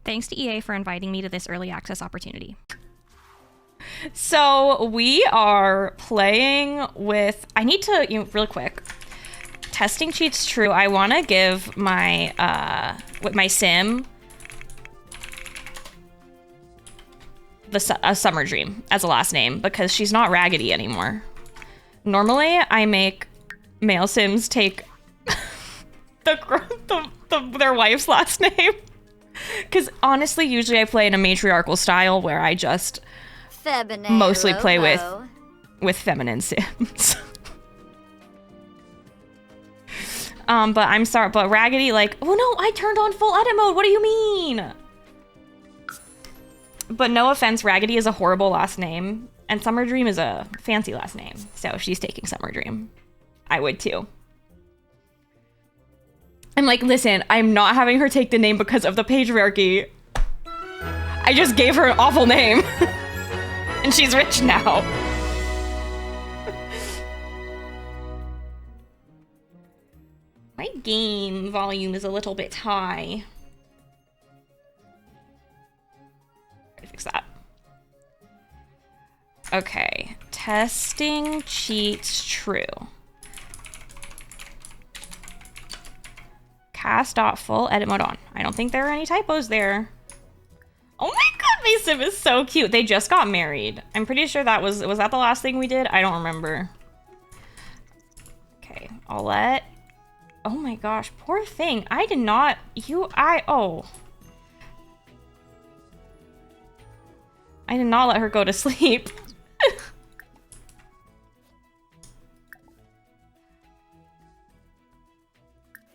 Thanks to EA for inviting me to this early access opportunity. So we are playing with, I need to, real quick. Testing cheats true. I want to give my, with my sim, a Summer Dream as a last name because she's not Raggedy anymore. Normally, I make male sims take their wife's last name. Because honestly, usually I play in a matriarchal style where I just mostly play with feminine sims. But I'm sorry, but Raggedy, like, oh no, I turned on full edit mode. What do you mean? But no offense, Raggedy is a horrible last name, and Summer Dream is a fancy last name. So she's taking Summer Dream. I would too. I'm like, listen, I'm not having her take the name because of the patriarchy. I just gave her an awful name. And she's rich now. My game volume is a little bit high. Fix that. Okay, testing cheats true. Cast.full edit mode on. I don't think there are any typos there. Oh my god, my sim is so cute. They just got married. I'm pretty sure that was that the last thing we did? I don't remember. Okay, I'll let, oh my gosh, poor thing. I did not, I did not let her go to sleep.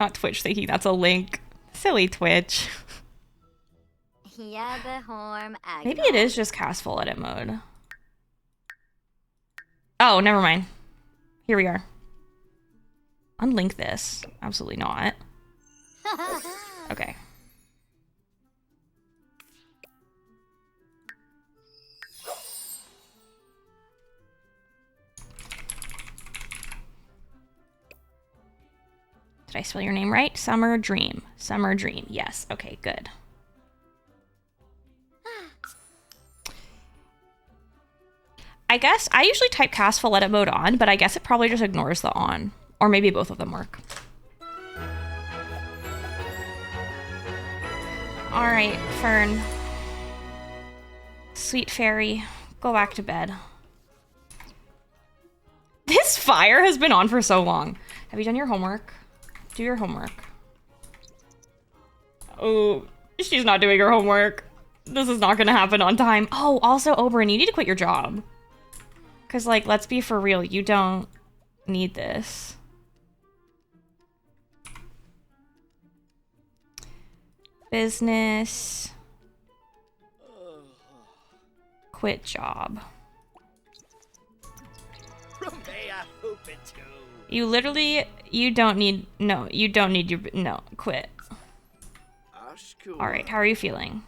Not Twitch thinking that's a link. Silly Twitch. Maybe it is just cast full edit mode. Oh, never mind. Here we are. Unlink this. Absolutely not. Okay. Did I spell your name right? Summer Dream. Summer Dream. Yes. Okay, good. I guess I usually type cast full edit mode on, but I guess it probably just ignores the on. Or maybe both of them work. All right, Fern. Sweet fairy, go back to bed. This fire has been on for so long. Have you done your homework? Do your homework. Oh, she's not doing her homework. This is not gonna happen on time. Oh, also, Oberyn, you need to quit your job. Because, like, let's be for real. You don't need this. Business. Quit job. You literally, you don't need, no, you don't need your, no, quit. All right, how are you feeling?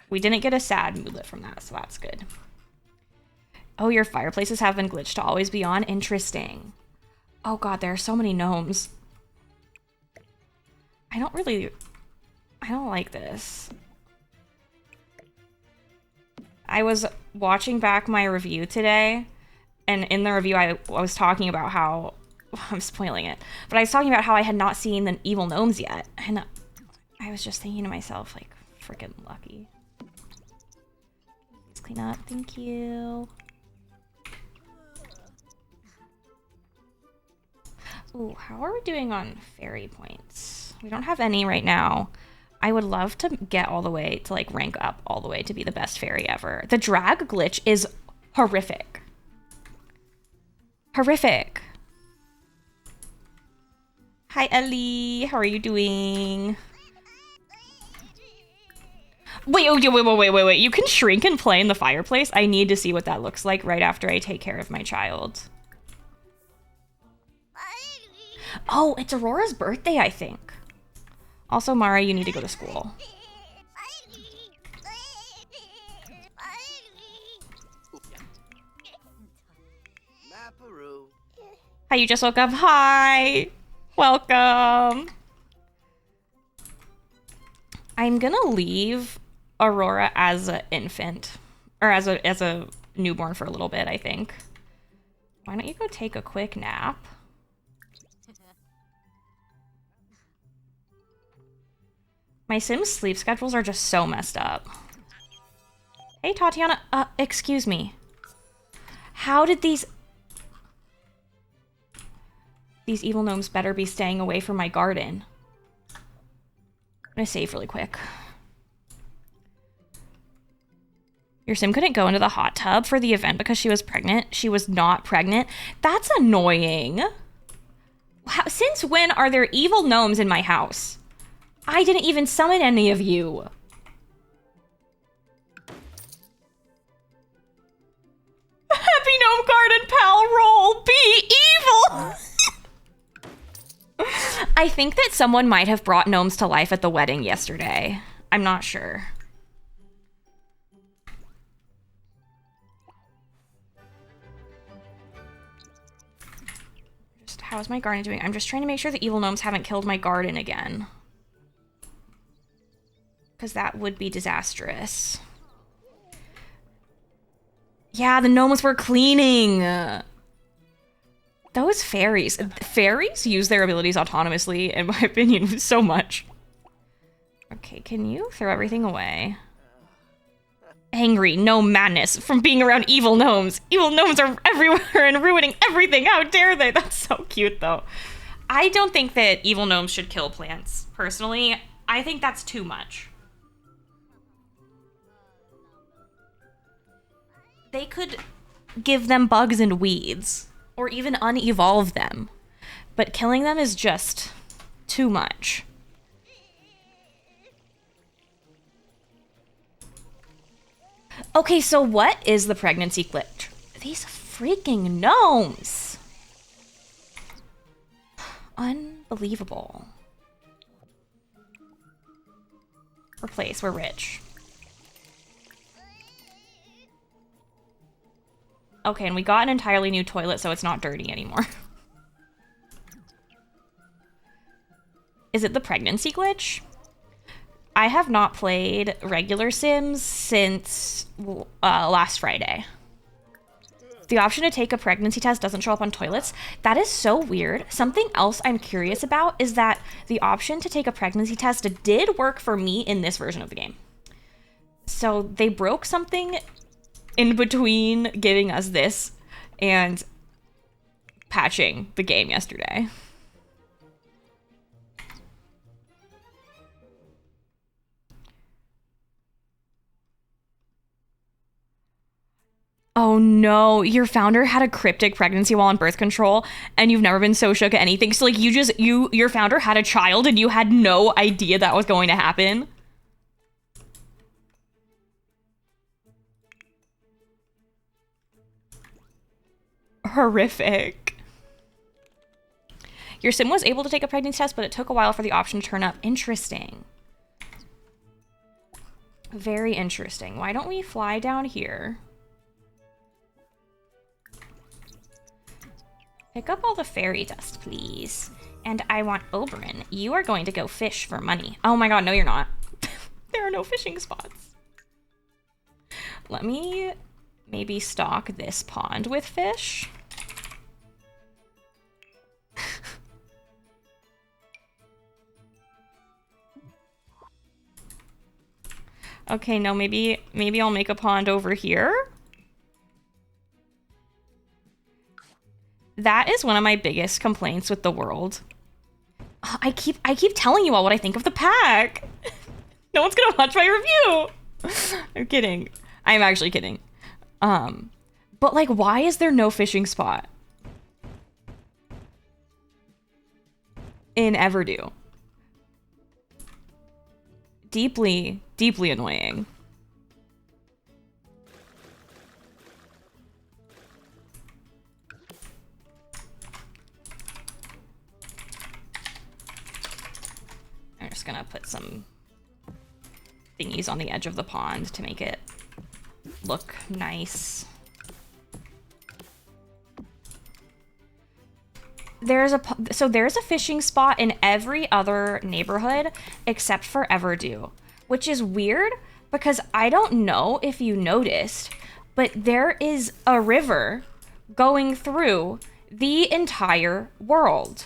We didn't get a sad moodlet from that, so that's good. Oh, your fireplaces have been glitched to always be on? Interesting. Oh god, there are so many gnomes. I don't like this. I was watching back my review today, and in the review I was talking about how, I'm spoiling it, but I was talking about how I had not seen the evil gnomes yet, and I was just thinking to myself, like, freaking lucky. Let's clean up, thank you. Ooh, how are we doing on fairy points? We don't have any right now. I would love to get all the way to, like, rank up all the way to be the best fairy ever. The drag glitch is horrific. Horrific. Hi, Ellie. How are you doing? Wait, wait. You can shrink and play in the fireplace? I need to see what that looks like right after I take care of my child. Oh, it's Aurora's birthday, I think. Also, Mara, you need to go to school. Hi, you just woke up. Hi. Welcome. I'm gonna leave Aurora as an infant, or as a newborn for a little bit, I think. Why don't you go take a quick nap? My Sims sleep schedules are just so messed up. Hey, Tatiana, excuse me. How did these evil gnomes better be staying away from my garden? I'm gonna save really quick. Your Sim couldn't go into the hot tub for the event because she was pregnant. She was not pregnant. That's annoying. Since when are there evil gnomes in my house? I didn't even summon any of you. Happy Gnome Garden pal roll. Be evil. I think that someone might have brought gnomes to life at the wedding yesterday. I'm not sure. How's my garden doing? I'm just trying to make sure the evil gnomes haven't killed my garden again. Because that would be disastrous. Yeah, the gnomes were cleaning. Those fairies. Fairies use their abilities autonomously, in my opinion, so much. Okay, can you throw everything away? Angry, no madness from being around evil gnomes. Evil gnomes are everywhere and ruining everything. How dare they? That's so cute, though. I don't think that evil gnomes should kill plants, personally. I think that's too much. They could give them bugs and weeds, or even unevolve them. But killing them is just too much. Okay, so what is the pregnancy glitch? These freaking gnomes. Unbelievable. Replace, we're rich. Okay, and we got an entirely new toilet, so it's not dirty anymore. Is it the pregnancy glitch? I have not played regular Sims since last Friday. The option to take a pregnancy test doesn't show up on toilets. That is so weird. Something else I'm curious about is that the option to take a pregnancy test did work for me in this version of the game. So they broke something in between giving us this and patching the game yesterday. Oh no, your founder had a cryptic pregnancy while on birth control and you've never been so shook at anything. So like your founder had a child and you had no idea that was going to happen. Horrific. Your Sim was able to take a pregnancy test, but it took a while for the option to turn up. Interesting. Very interesting. Why don't we fly down here? Pick up all the fairy dust, please. And I want Oberyn. You are going to go fish for money. Oh my god, no you're not. There are no fishing spots. Let me maybe stock this pond with fish. Okay, no, maybe I'll make a pond over here. That is one of my biggest complaints with the world. I keep telling you all what I think of the pack. No one's gonna watch my review. I'm kidding. I'm actually kidding. But like, why is there no fishing spot in Everdew? Deeply, deeply annoying. I'm just gonna put some thingies on the edge of the pond to make it look nice. There's a fishing spot in every other neighborhood except for Everdew. which is weird because I don't know if you noticed, but there is a river going through the entire world.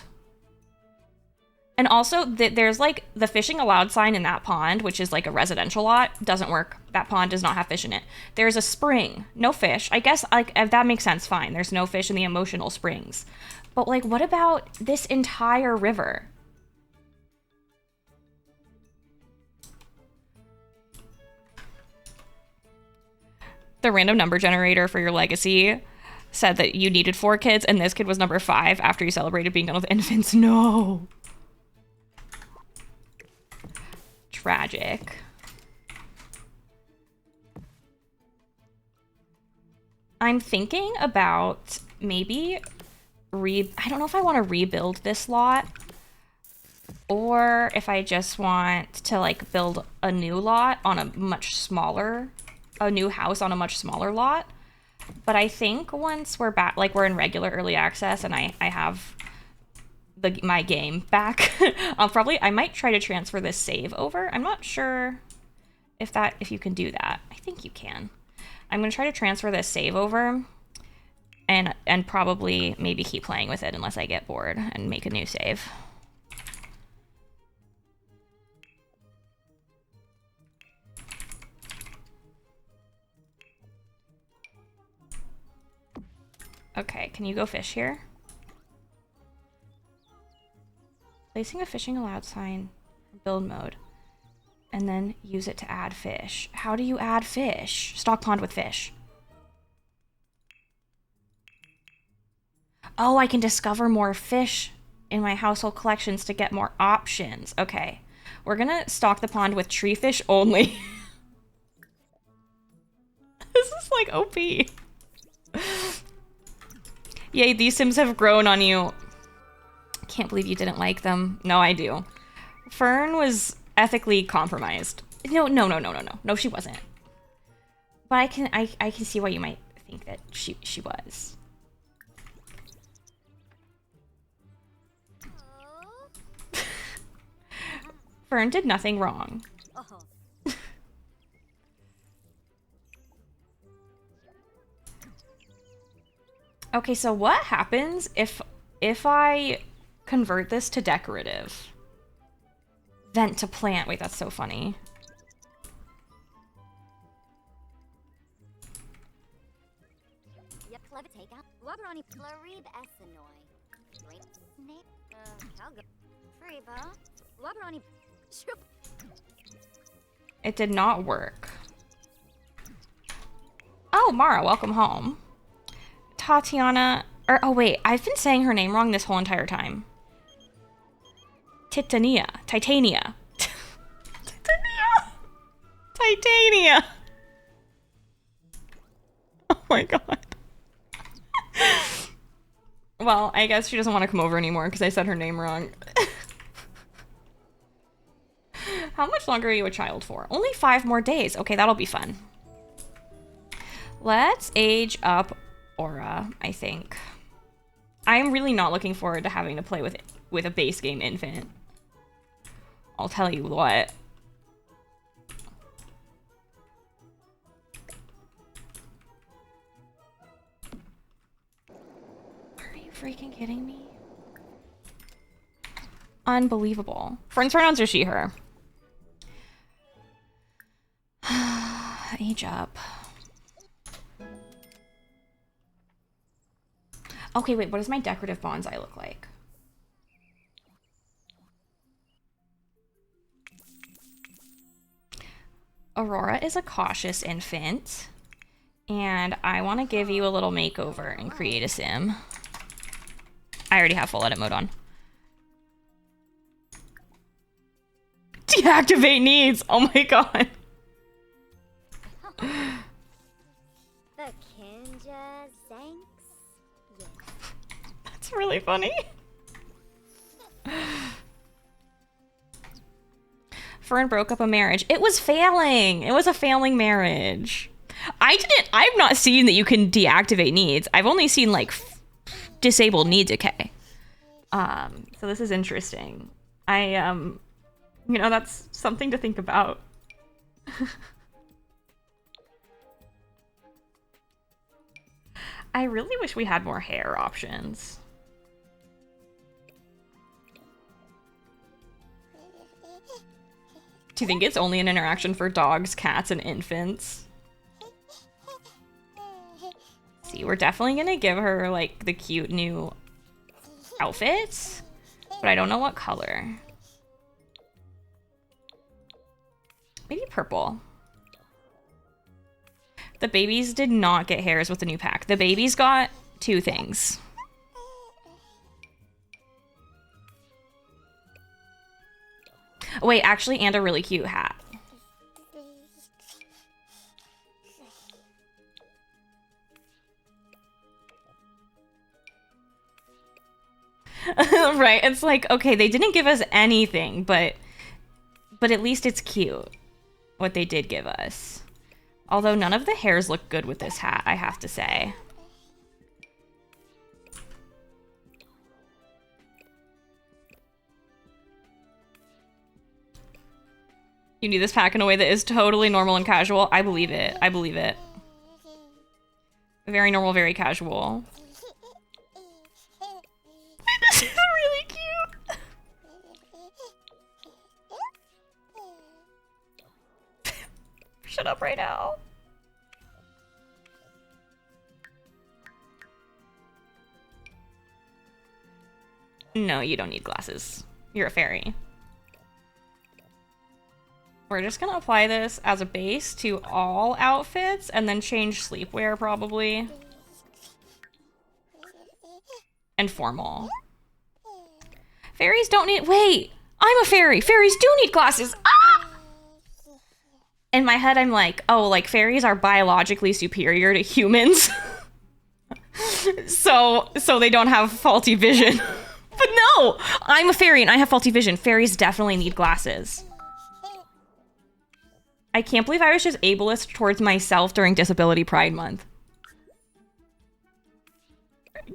And also, there's like the fishing allowed sign in that pond, which is like a residential lot, doesn't work. That pond does not have fish in it. There's a spring, no fish. I guess like if that makes sense, fine. There's no fish in the emotional springs. But like, what about this entire river? The random number generator for your legacy said that you needed 4 kids and this kid was number 5 after you celebrated being done with infants. No. Tragic. I'm thinking about maybe I don't know if I want to rebuild this lot or if I just want to like build a new lot on a much smaller, a new house on a much smaller lot. But I think once we're back, like we're in regular early access and I have my game back, I might try to transfer this save over. I'm not sure if you can do that. I think you can. I'm gonna try to transfer this save over and probably maybe keep playing with it unless I get bored and make a new save. Okay, can you go fish here? Placing a fishing allowed sign, build mode, and then use it to add fish. How do you add fish? Stock pond with fish. Oh, I can discover more fish in my household collections to get more options. Okay, we're gonna stock the pond with tree fish only. This is like OP. Yay, these Sims have grown on you. Can't believe you didn't like them. No, I do. Fern was ethically compromised. No, she wasn't. But I can see why you might think that she was. Fern did nothing wrong. Okay, so what happens if I convert this to decorative? Vent to plant. Wait, that's so funny. It did not work. Oh, Mara, welcome home. Tatiana, or oh wait, I've been saying her name wrong this whole entire time. Titania. Titania. Oh my god. Well, I guess she doesn't want to come over anymore because I said her name wrong. How much longer are you a child for? Only 5 more days. Okay, that'll be fun. Let's age up Aura, I think. I'm really not looking forward to having to play with a base game infant. I'll tell you what. Are you freaking kidding me? Unbelievable. Fern's pronouns are she, her. Age up. Okay, wait, what does my decorative bonsai look like? Aurora is a cautious infant, and I want to give you a little makeover and create a sim. I already have full edit mode on. Deactivate needs! Oh my god. That's really funny. Fern broke up a marriage. It was failing. It was a failing marriage. I've not seen that you can deactivate needs. I've only seen like disable need decay. So this is interesting. You know, that's something to think about. I really wish we had more hair options. Do you think it's only an interaction for dogs, cats, and infants? See, we're definitely gonna give her, like, the cute new outfits, but I don't know what color. Maybe purple. The babies did not get hairs with the new pack. The babies got 2 things. Oh, wait, actually, and a really cute hat. Right, it's like, okay, they didn't give us anything, but at least it's cute what they did give us. Although none of the hairs look good with this hat, I have to say. You need this pack in a way that is totally normal and casual. I believe it. I believe it. Very normal, very casual. This is really cute. Shut up right now. No, you don't need glasses. You're a fairy. We're just gonna apply this as a base to all outfits and then change sleepwear probably. And formal. Fairies don't need- wait! I'm a fairy! Fairies do need glasses! Ah! In my head I'm like, oh, like fairies are biologically superior to humans. so they don't have faulty vision. But no! I'm a fairy and I have faulty vision. Fairies definitely need glasses. I can't believe I was just ableist towards myself during Disability Pride Month.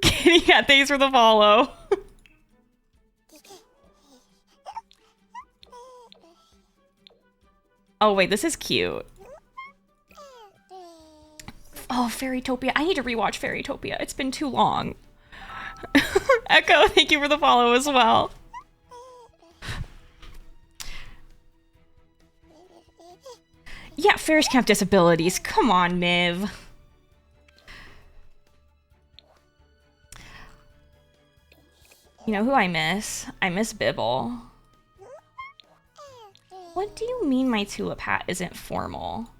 Kitty cat, thanks for the follow. Oh wait, this is cute. Oh, Fairytopia. I need to rewatch Fairytopia. It's been too long. Echo, thank you for the follow as well. Yeah, fairies can have disabilities. Come on, Miv. You know who I miss? I miss Bibble. What do you mean my tulip hat isn't formal?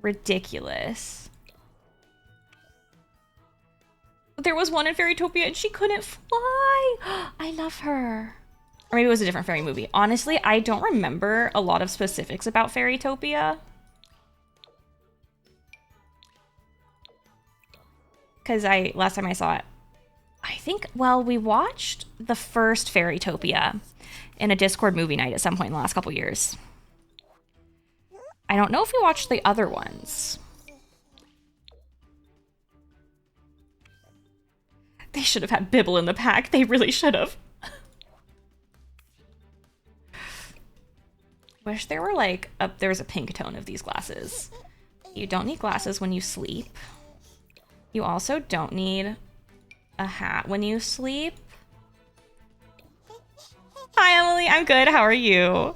Ridiculous. There was one in Fairytopia and she couldn't fly. I love her. Or maybe it was a different fairy movie. Honestly, I don't remember a lot of specifics about Fairytopia. Because last time I saw it, I think, well, we watched the first Fairytopia in a Discord movie night at some point in the last couple years. I don't know if we watched the other ones. They should have had Bibble in the pack. They really should have. Wish there were like, there was a pink tone of these glasses. You don't need glasses when you sleep. You also don't need a hat when you sleep. Hi, Emily. I'm good. How are you?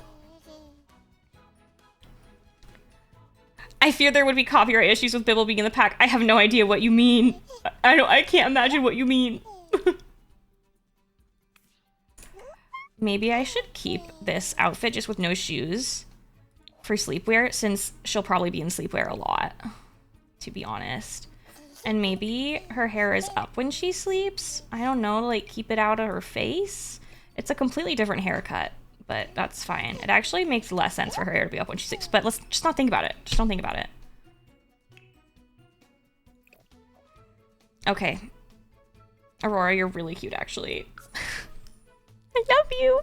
I fear there would be copyright issues with Bibble being in the pack. I have no idea what you mean. I can't imagine what you mean. Maybe I should keep this outfit just with no shoes for sleepwear, since she'll probably be in sleepwear a lot, to be honest. And maybe her hair is up when she sleeps. I don't know, like keep it out of her face. It's a completely different haircut, but that's fine. It actually makes less sense for her hair to be up when she sleeps, but let's just not think about it. Just don't think about it. Okay. Aurora, you're really cute, actually. I love you.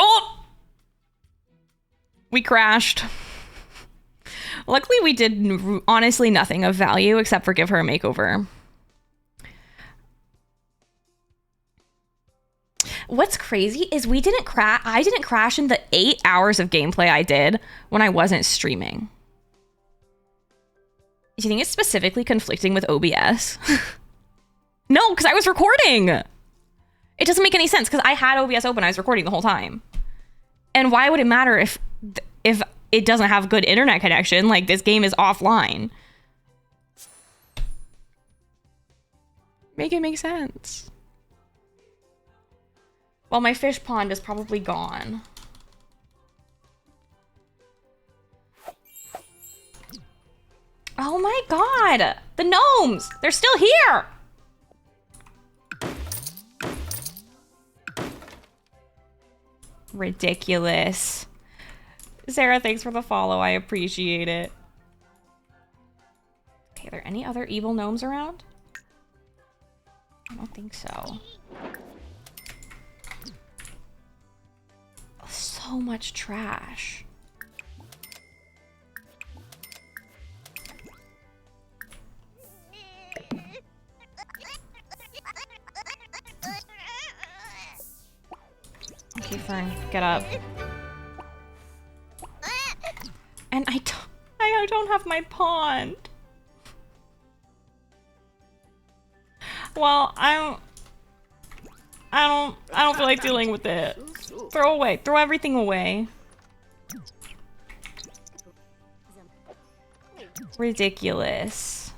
Oh! We crashed. Luckily, we did honestly nothing of value except for give her a makeover. What's crazy is I didn't crash in the 8 hours of gameplay I did when I wasn't streaming. Do you think it's specifically conflicting with OBS? No, because I was recording. It doesn't make any sense because I had OBS open. I was recording the whole time. And why would it matter if it doesn't have good internet connection? Like, this game is offline. Make it make sense. Well, my fish pond is probably gone. Oh my god! The gnomes! They're still here! Ridiculous. Sarah, thanks for the follow. I appreciate it. Okay, are there any other evil gnomes around? I don't think so. So much trash. Okay, Fern, get up. And I don't have my pond. Well, I don't feel like dealing with it. Throw everything away. Ridiculous.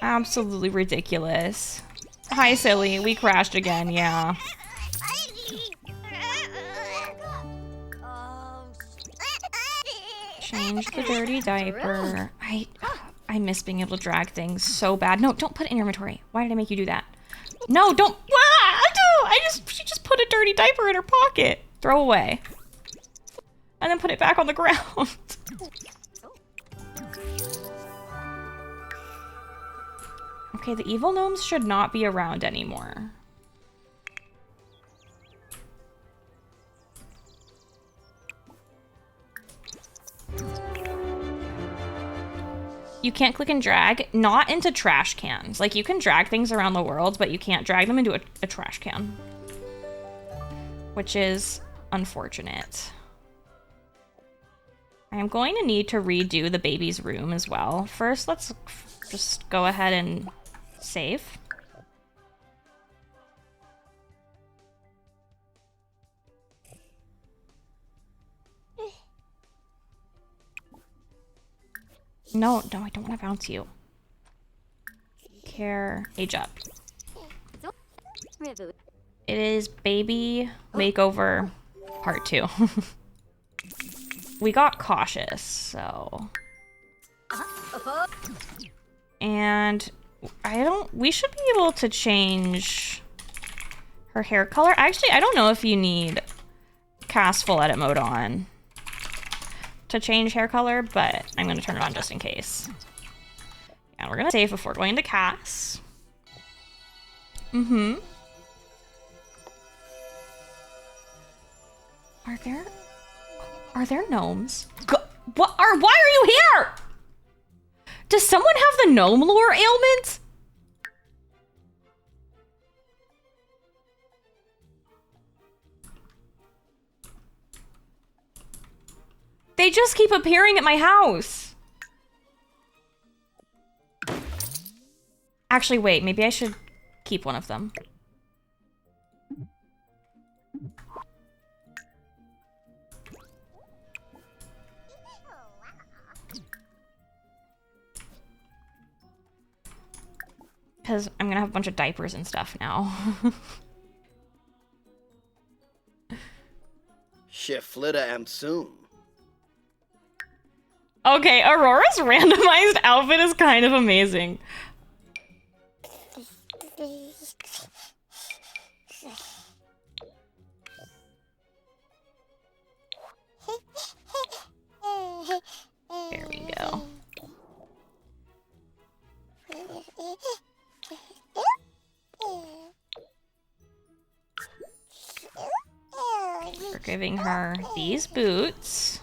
Absolutely ridiculous. Hi, silly. We crashed again, yeah. Change the dirty diaper. I miss being able to drag things so bad. No, don't put it in your inventory. Why did I make you do that? No, don't. She just put a dirty diaper in her pocket. Throw away. And then put it back on the ground. Okay, the evil gnomes should not be around anymore. You can't click and drag, not into trash cans. Like, you can drag things around the world, but you can't drag them into a trash can. Which is unfortunate. I am going to need to redo the baby's room as well. First, let's just go ahead and save. No, I don't want to bounce you. Care, age up. It is baby makeover part 2. We got cautious, so. And we should be able to change her hair color. Actually, I don't know if you need cast full edit mode on to change hair color, but I'm going to turn it on just in case. And we're going to save before going into cast. Are there gnomes? Why are you here? Does someone have the gnome lore ailment? They just keep appearing at my house. Actually, wait, maybe I should keep one of them. Because I'm gonna have a bunch of diapers and stuff now. Shiflita am soon. Okay, Aurora's randomized outfit is kind of amazing. There we go. We're giving her these boots,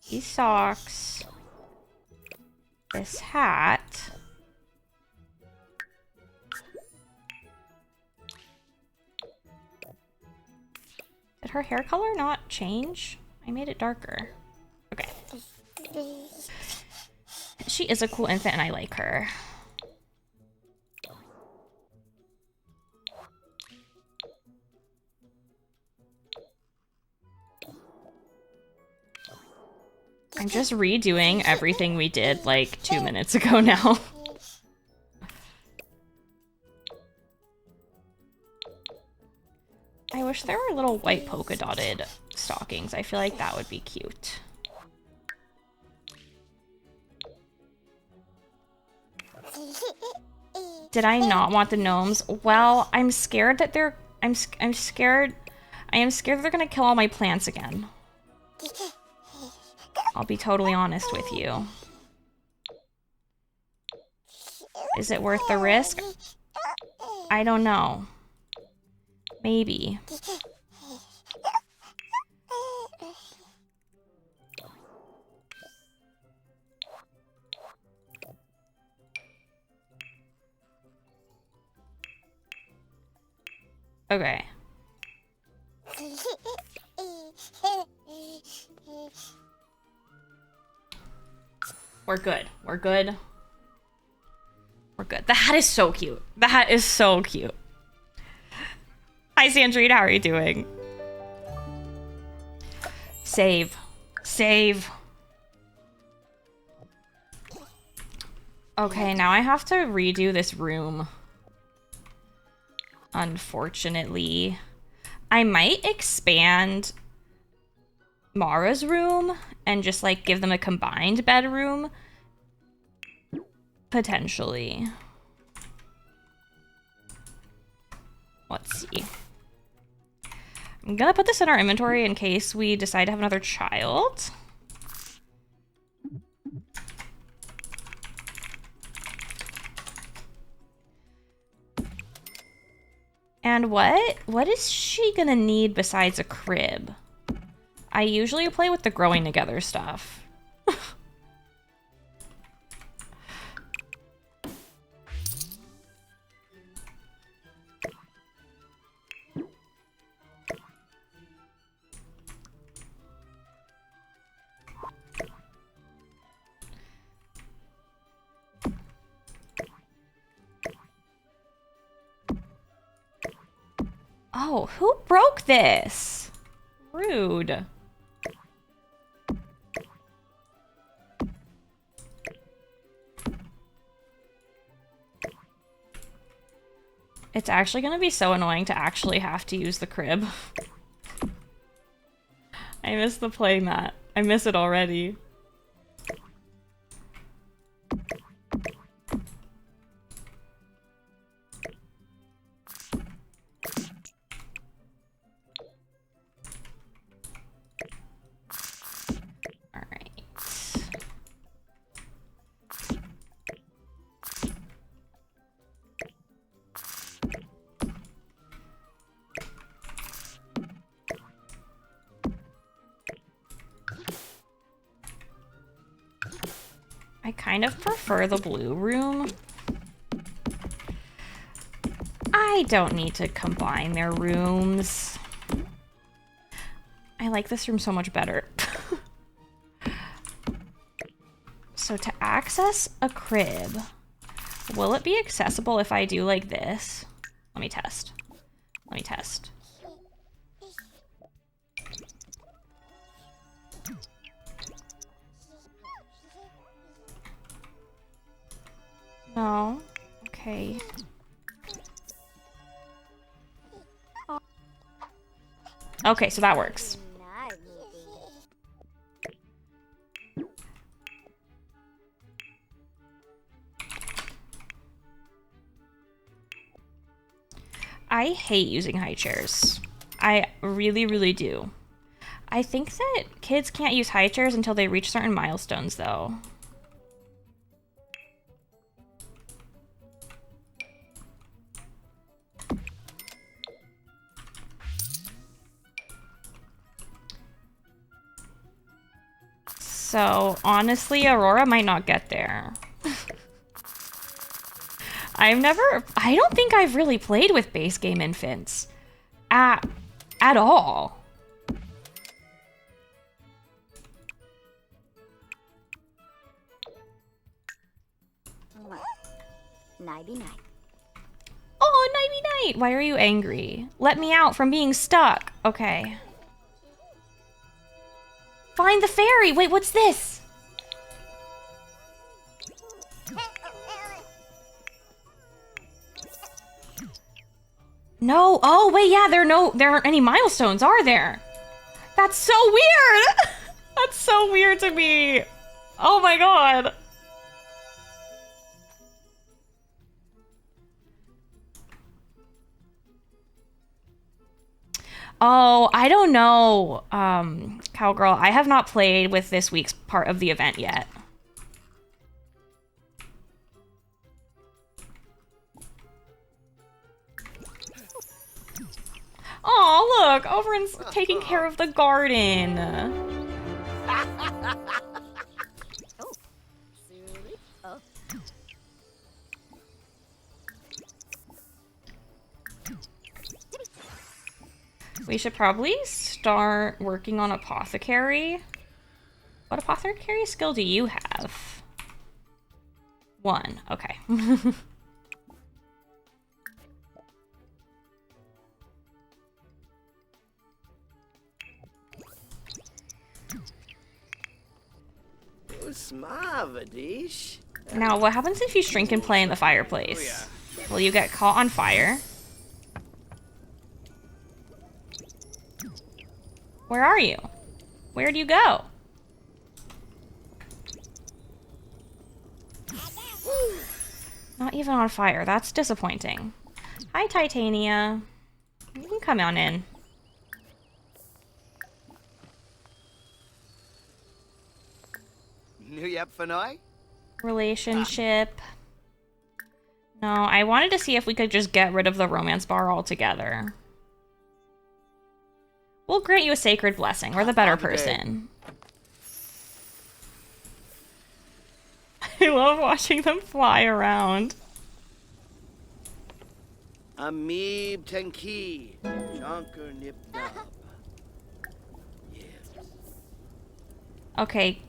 these socks, this hat, Did her hair color not change? I made it darker. Okay. She is a cool infant and I like her. I'm just redoing everything we did like 2 minutes ago now. I wish there were little white polka dotted stockings. I feel like that would be cute. Did I not want the gnomes? Well, I'm scared that they're... I'm scared... I am scared that they're gonna kill all my plants again. I'll be totally honest with you. Is it worth the risk? I don't know. Maybe. Okay. We're good. We're good. We're good. The hat is so cute. The hat is so cute. Hi, Sandrine. How are you doing? Save. Save. Okay, now I have to redo this room. Unfortunately. I might expand Mara's room and just like give them a combined bedroom. Potentially. Let's see. I'm gonna put this in our inventory in case we decide to have another child. And what is she gonna need besides a crib? I usually play with the growing together stuff. Oh, who broke this? Rude. It's actually going to be so annoying to actually have to use the crib. I miss the play mat. I miss it already. I kind of prefer the blue room. I don't need to combine their rooms. I like this room so much better. So to access a crib, will it be accessible if I do like this? Let me test. Let me test. No. Okay. Okay, so that works. I hate using high chairs. I really, really do. I think that kids can't use high chairs until they reach certain milestones, though. So, honestly, Aurora might not get there. I don't think I've really played with base game infants. At all. Nighty night. Oh, nighty night. Why are you angry? Let me out from being stuck. Okay. Find the fairy. Wait, what's this? No. Oh, wait, yeah, there aren't any milestones, are there? That's so weird. That's so weird to me. Oh my god. Oh, I don't know, Cowgirl. I have not played with this week's part of the event yet. Oh, look, Oberon's taking care of the garden. We should probably start working on apothecary. What apothecary skill do you have? 1, okay. Now, what happens if you shrink and play in the fireplace? Will you get caught on fire? Where are you? Where'd you go? Not even on fire. That's disappointing. Hi, Titania. You can come on in. Relationship. No, I wanted to see if we could just get rid of the romance bar altogether. We'll grant you a sacred blessing. We're the better person. I love watching them fly around. Amib Tenki. Jonker Nip Nub. Yes. Okay.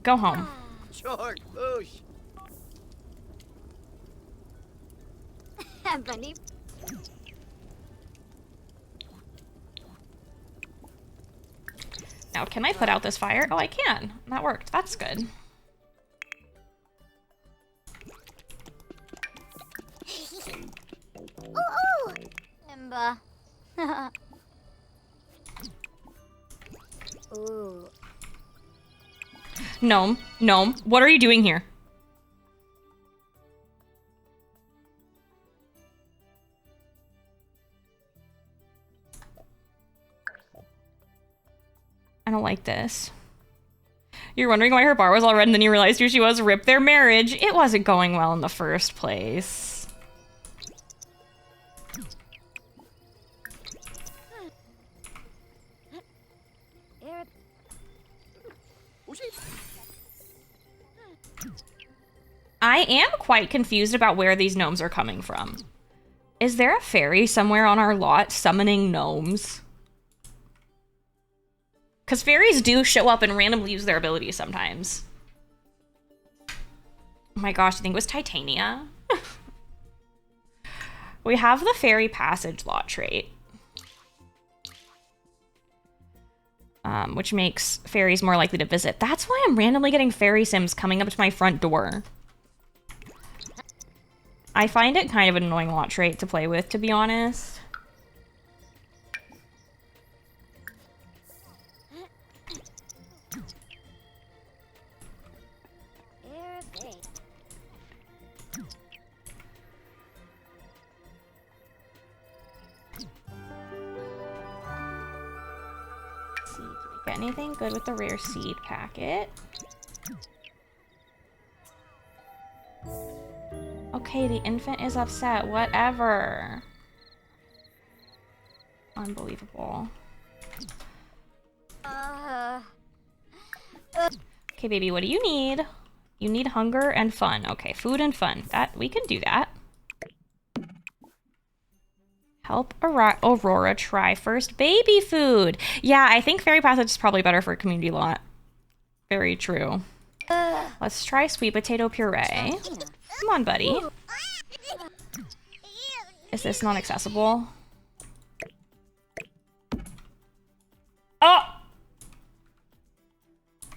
Go home. Short push. Bunny. Now, can I put out this fire? Oh, I can. That worked. That's good. Ooh, Nimba. Ooh. Gnome, Gnome, what are you doing here? I don't like this. You're wondering why her bar was all red and then you realized who she was. Rip their marriage. It wasn't going well in the first place. I am quite confused about where these gnomes are coming from. Is there a fairy somewhere on our lot summoning gnomes? Because fairies do show up and randomly use their abilities sometimes. Oh my gosh, I think it was Titania. We have the fairy passage lot trait. Which makes fairies more likely to visit. That's why I'm randomly getting fairy sims coming up to my front door. I find it kind of an annoying lot trait to play with, to be honest. Get anything good with the rare seed packet? Okay, the infant is upset. Whatever. Unbelievable. Okay, baby, what do you need? You need hunger and fun. Okay, food and fun. That we can do that. Help Aurora try first baby food. Yeah, I think Fairy Passage is probably better for a community lot. Very true. Let's try sweet potato puree. Come on, buddy. Is this not accessible? Oh!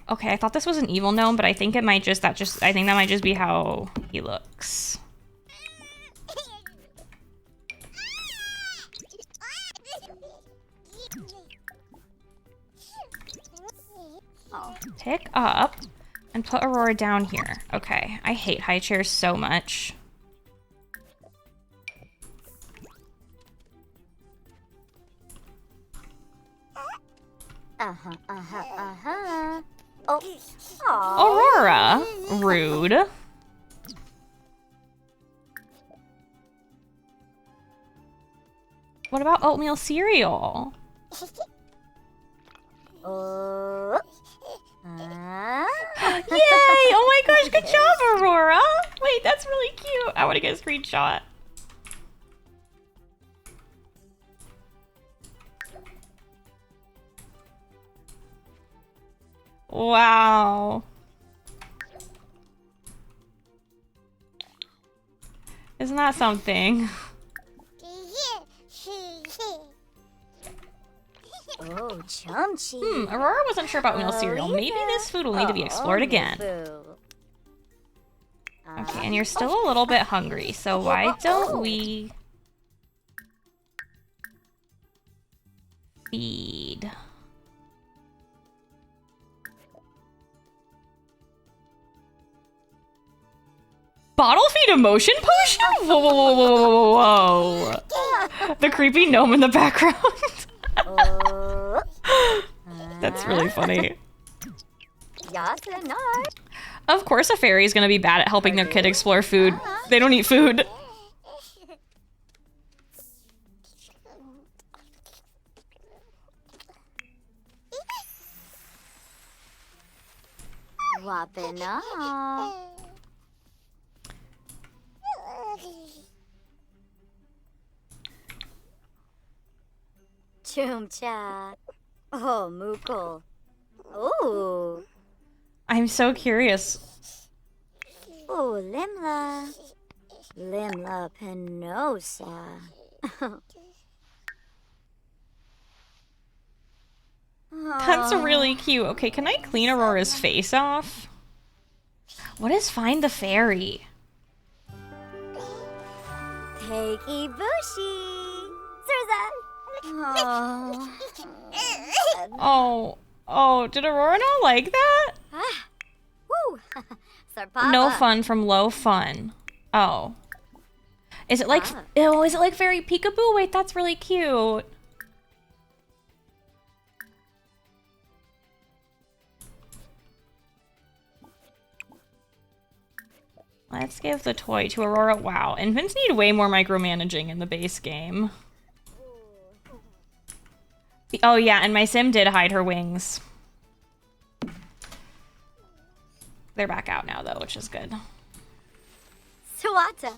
Okay, I thought this was an evil gnome, but I think it might just, I think that might just be how he looks. Pick up and put Aurora down here. Okay, I hate high chairs so much. Oh. Aurora, rude. What about oatmeal cereal? Yay! Oh my gosh, good job, Aurora! Wait, that's really cute. I want to get a screenshot. Wow. Isn't that something? Oh, chumchy. Aurora wasn't sure about oatmeal cereal. Maybe this food will need to be explored again. Okay, and you're still a little bit hungry, so why don't we feed? Bottle feed emotion potion? Whoa, whoa, whoa, whoa, whoa, whoa. The creepy gnome in the background. That's really funny. Of course a fairy is gonna be bad at helping their kid explore food. They don't eat food. Chumcha. Oh, Mukul. Oh. I'm so curious. Oh, Limla. Limla Penosa. That's really cute. Okay, can I clean Aurora's face off? What is Find the Fairy? Takey Bushi. Zurza. Oh, did Aurora not like that? Woo. Sarpapa. No fun from low fun. Oh. Is it like, oh, is it like Fairy Peekaboo? Wait, that's really cute. Let's give the toy to Aurora. Wow, infants need way more micromanaging in the base game. Oh yeah, and my sim did hide her wings. They're back out now though, which is good. Swata.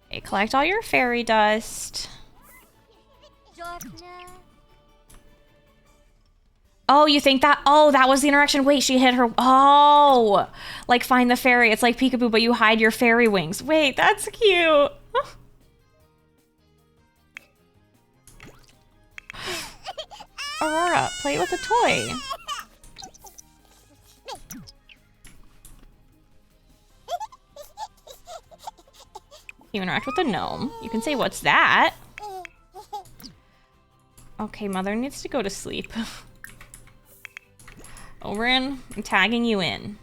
Okay, collect all your fairy dust. Oh, you think that? Oh, that was the interaction. Wait, she hit her. Oh, like Find the Fairy. It's like Peekaboo, but you hide your fairy wings. Wait, that's cute. Aurora, play with a toy. You interact with the gnome. You can say, "What's that?" Okay, Mother needs to go to sleep. Oberon, I'm tagging you in.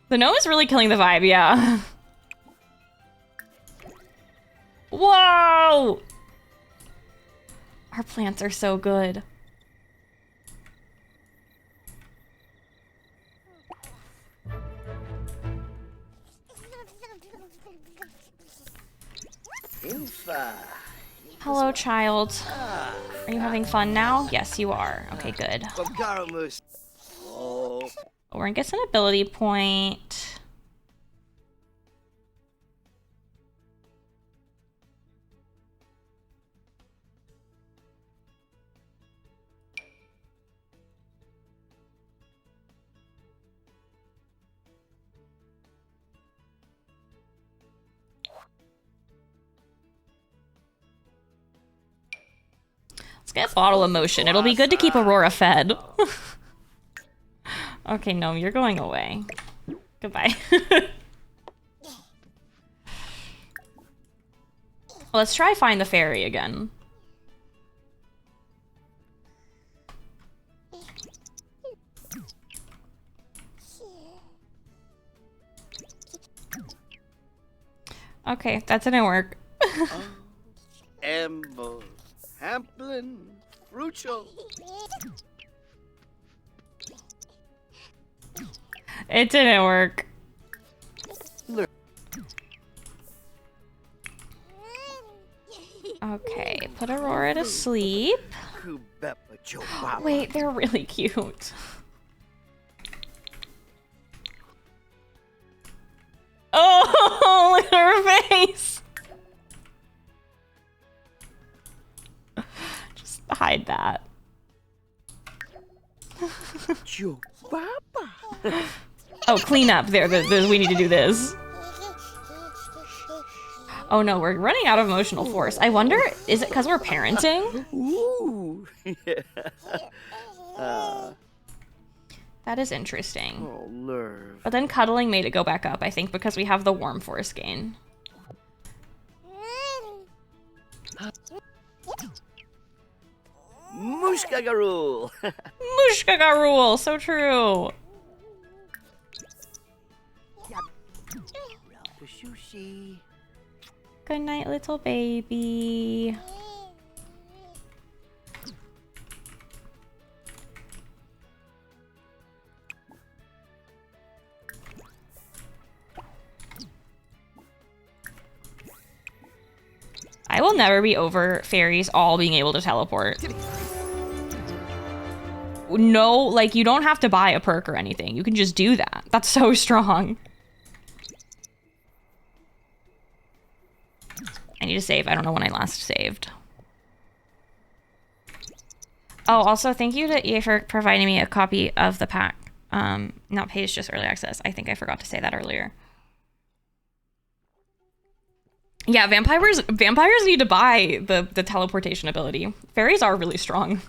The gnome is really killing the vibe, yeah. Whoa! Our plants are so good. Hello, child. Are you having fun now? Yes, you are. Okay, good. Oren gets an ability point. Let's get bottle of motion. It'll be good to keep Aurora fed. Okay, no, you're going away. Goodbye. Let's try find the fairy again. Okay, that didn't work. Embo, Hamplin, Rucho. It didn't work. Okay, put Aurora to sleep. Wait, they're really cute. Oh, look at her face. Just hide that. Oh, clean up. There, we need to do this. Oh no, we're running out of emotional force. I wonder, is it because we're parenting? Ooh. That is interesting. Oh, Lurv. But then cuddling made it go back up, I think, because we have the warm force gain. Mushkagarul. Mushkagarul, so true. Sushi. Good night, little baby. I will never be over fairies all being able to teleport. No, like, you don't have to buy a perk or anything. You can just do that. That's so strong. I need to save. I don't know when I last saved. Oh, also, thank you to EA for providing me a copy of the pack. Not page, just early access. I think I forgot to say that earlier. Yeah, vampires need to buy the teleportation ability. Fairies are really strong.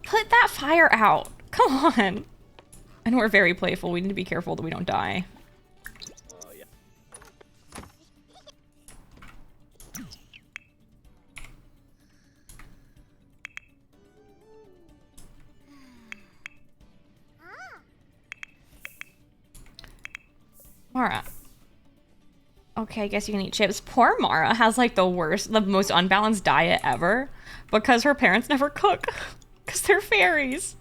Put that fire out. Come on. And we're very playful. We need to be careful that we don't die. Oh, yeah. Mara. Okay, I guess you can eat chips. Poor Mara has like the most unbalanced diet ever because her parents never cook because they're fairies.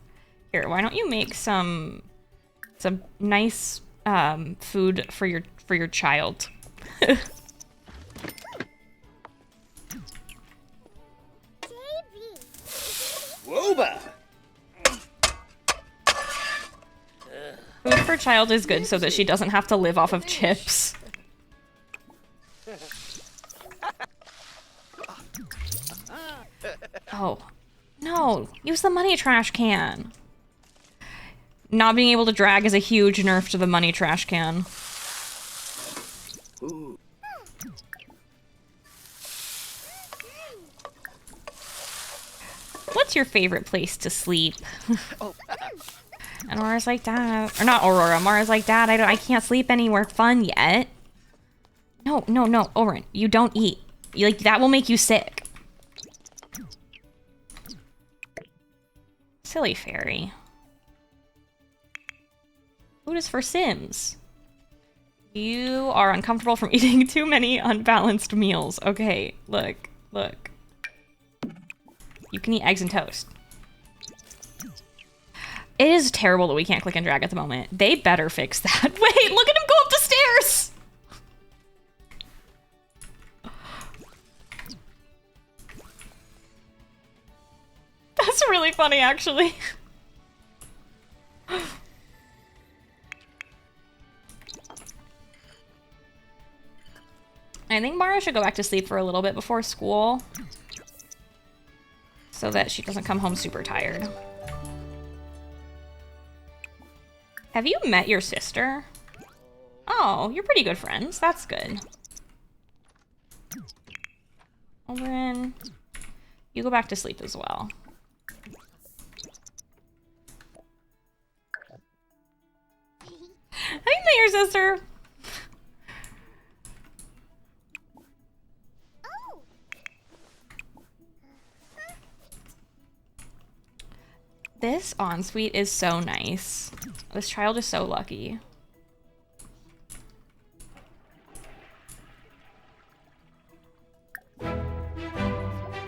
Here, why don't you make some nice food for your child? Woba. Food for child is good so that she doesn't have to live off of chips. Oh. No, use the money trash can. Not being able to drag is a huge nerf to the money trash can. Ooh. What's your favorite place to sleep? And Aurora's like, Dad, or not Aurora. Mara's like, Dad, I can't sleep anywhere fun yet. No, Oren, you don't eat. Like, that will make you sick. Silly fairy. Food is for Sims. You are uncomfortable from eating too many unbalanced meals. Okay, look. You can eat eggs and toast. It is terrible that we can't click and drag at the moment. They better fix that. Wait, look at him go up the stairs! That's really funny, actually. I think Mara should go back to sleep for a little bit before school so that she doesn't come home super tired. Have you met your sister? Oh, you're pretty good friends. That's good. Oberon, you go back to sleep as well. Have you met your sister? This ensuite is so nice. This child is so lucky.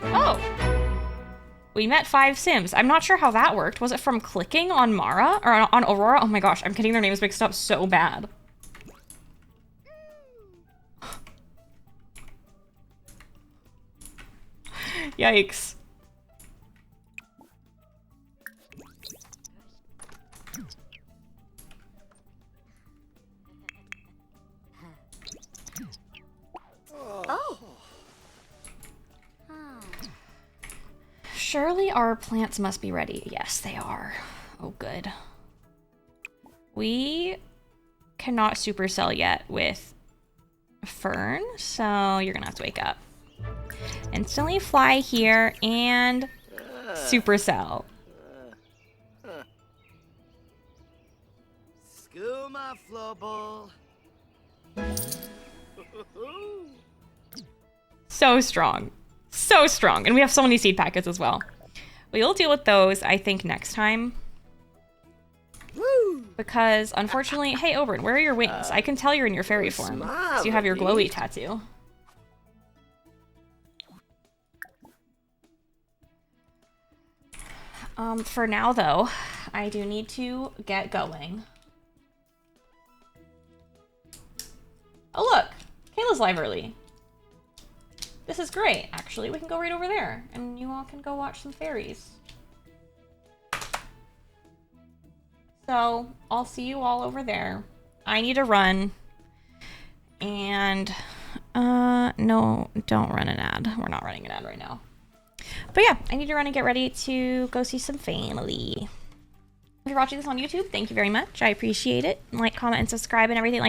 Oh! We met 5 Sims. I'm not sure how that worked. Was it from clicking on Mara? Or on Aurora? Oh my gosh, I'm getting their names mixed up so bad. Yikes. Surely our plants must be ready. Yes, they are. Oh, good. We cannot supercell yet with Fern, so you're gonna have to wake up. Instantly fly here and supercell. Skooma flowball. So strong. So strong. And we have so many seed packets as well. We'll deal with those, I think, next time. Woo! Because, unfortunately... Hey, Oberon, where are your wings? I can tell you're in your fairy form. Because you have your glowy tattoo. For now, though, I do need to get going. Oh, look! Kayla's live early. This is great, actually. We can go right over there, and you all can go watch some fairies. So, I'll see you all over there. I need to run. And, no, don't run an ad. We're not running an ad right now. But yeah, I need to run and get ready to go see some family. If you're watching this on YouTube, thank you very much. I appreciate it. Like, comment, and subscribe, and everything like